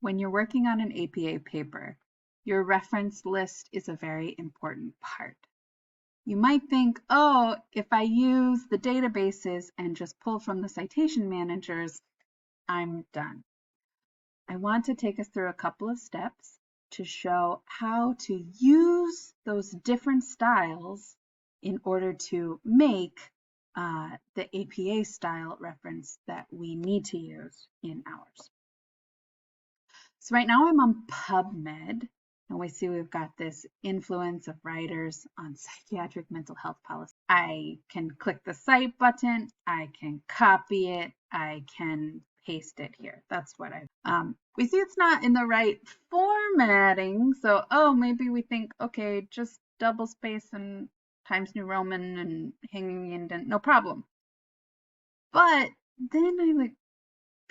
When you're working on an APA paper, your reference list is a very important part. You might think, oh, if I use the databases and just pull from the citation managers, I'm done. I want to take us through a couple of steps to show how to use those different styles in order to make the APA style reference that we need to use in ours. So right now I'm on PubMed, and we see we've got this influence of writers on psychiatric mental health policy. I can click the cite button, I can copy it, I can paste it here. That's what we see it's not in the right formatting, so maybe we think, okay, just double space and Times New Roman and hanging indent, no problem. But then I like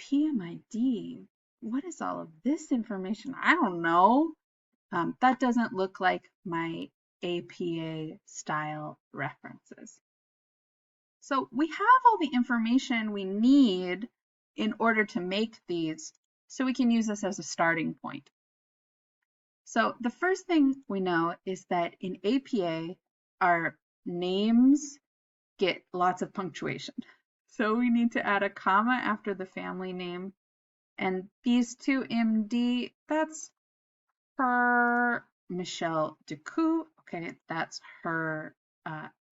PMID. What is all of this information? I don't know. That doesn't look like my APA style references. So we have all the information we need in order to make these, so we can use this as a starting point. So the first thing we know is that in APA, our names get lots of punctuation. So we need to add a comma after the family name. And these two MD, that's her Michelle Decoux. Okay, that's her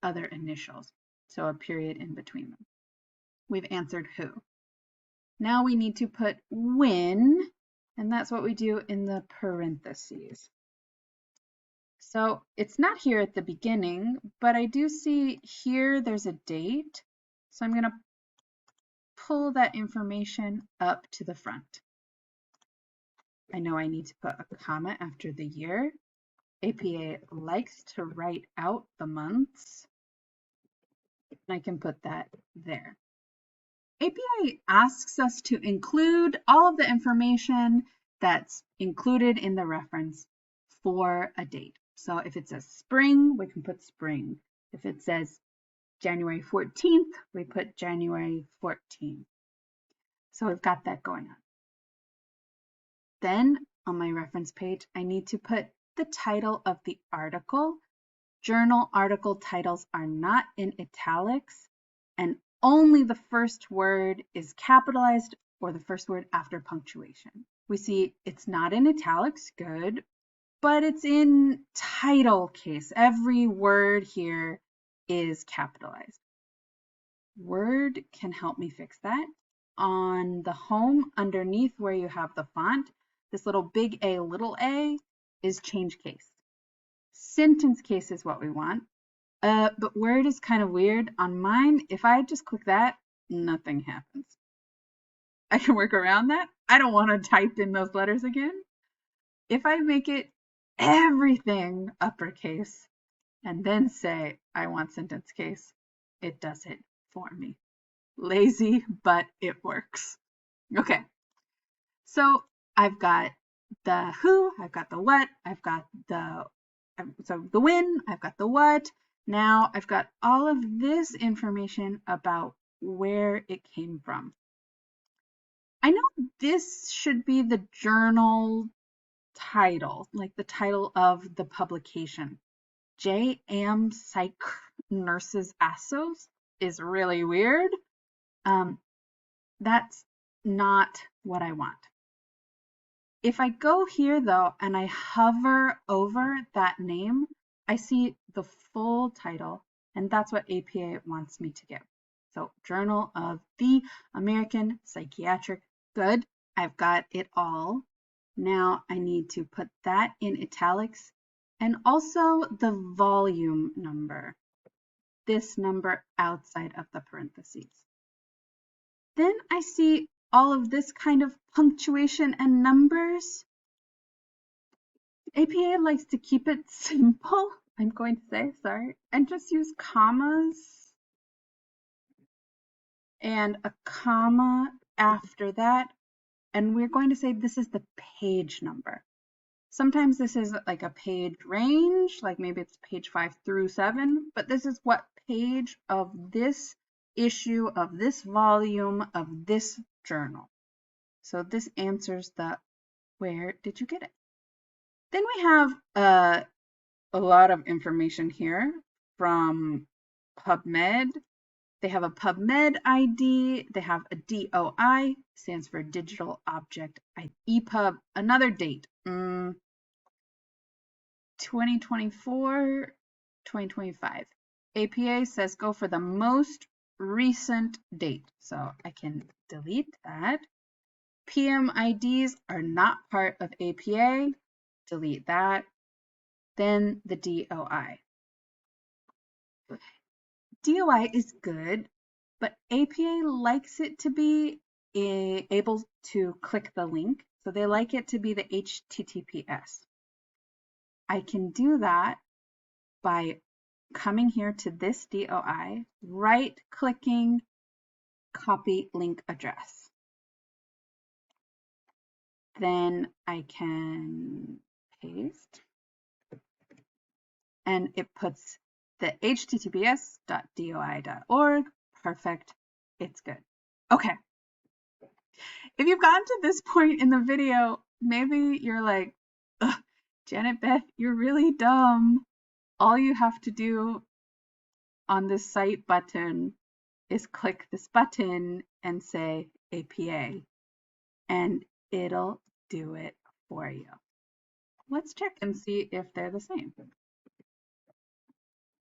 other initials. So a period in between them. We've answered who. Now we need to put when, and that's what we do in the parentheses. So it's not here at the beginning, but I do see here there's a date. So I'm going to pull that information up to the front. I know I need to put a comma after the year. APA likes to write out the months, and I can put that there. APA asks us to include all of the information that's included in the reference for a date. So if it says spring, we can put spring. If it says January 14th, we put January 14th. So we've got that going on. Then on my reference page, I need to put the title of the article. Journal article titles are not in italics, and only the first word is capitalized or the first word after punctuation. We see it's not in italics, good, but it's in title case. Every word here is capitalized. Word can help me fix that. On the home, underneath where you have the font, this little big A, little a is change case. Sentence case is what we want. But word is kind of weird. On mine, if I just click that, nothing happens. I can work around that. I don't want to type in those letters again. If I make it everything uppercase and then say I want sentence case, it does it for me. Lazy, but it works. Okay, so I've got the who, I've got the what, I've got the when, I've got the what. Now I've got all of this information about where it came from. I know this should be the journal title, like the title of the publication. J.A.M. Psych Nurses Assos is really weird. That's not what I want. If I go here though, and I hover over that name, I see the full title, and that's what APA wants me to give. So Journal of the American Psychiatric. Good, I've got it all. Now I need to put that in italics and also the volume number, this number outside of the parentheses. Then I see all of this kind of punctuation and numbers. APA likes to keep it simple, I'm going to say, sorry, and just use commas and a comma after that. And we're going to say this is the page number. Sometimes this is like a page range, like maybe it's page 5 through 7, but this is what page of this issue, of this volume, of this journal. So this answers the Where did you get it? Then we have a lot of information here from PubMed. They have a PubMed ID. They have a DOI, stands for Digital Object EPUB. Another date, 2024, 2025. APA says go for the most recent date. So I can delete that. PMIDs are not part of APA. Delete that. Then the DOI. DOI is good, but APA likes it to be able to click the link. So they like it to be the HTTPS. I can do that by coming here to this DOI, right-clicking, copy link address. Then I can paste, and it puts the https.doi.org. Perfect. It's good. Okay. If you've gotten to this point in the video, maybe you're like, Janet Beth, you're really dumb. All you have to do on this site button is click this button and say APA, and it'll do it for you. Let's check and see if they're the same.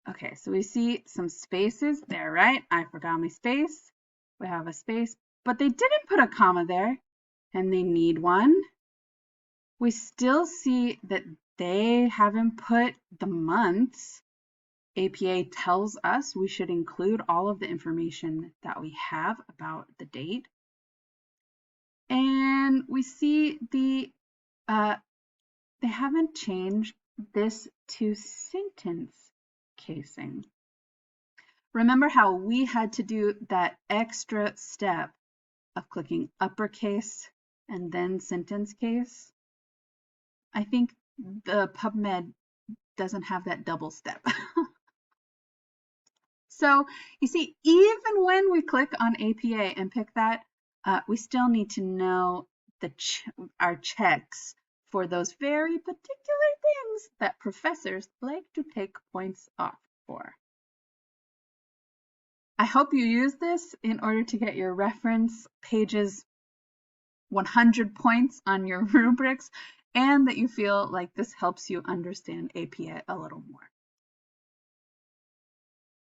Okay, so we see some spaces there, right? I forgot my space. We have a space, but they didn't put a comma there, and they need one. We still see that they haven't put the months. APA tells us we should include all of the information that we have about the date. And we see they haven't changed this to sentence casing. Remember how we had to do that extra step of clicking uppercase and then sentence case? I think the PubMed doesn't have that double step. So you see, even when we click on APA and pick that, we still need to know our checks for those very particular things that professors like to take points off for. I hope you use this in order to get your reference pages 100 points on your rubrics, and that you feel like this helps you understand APA a little more.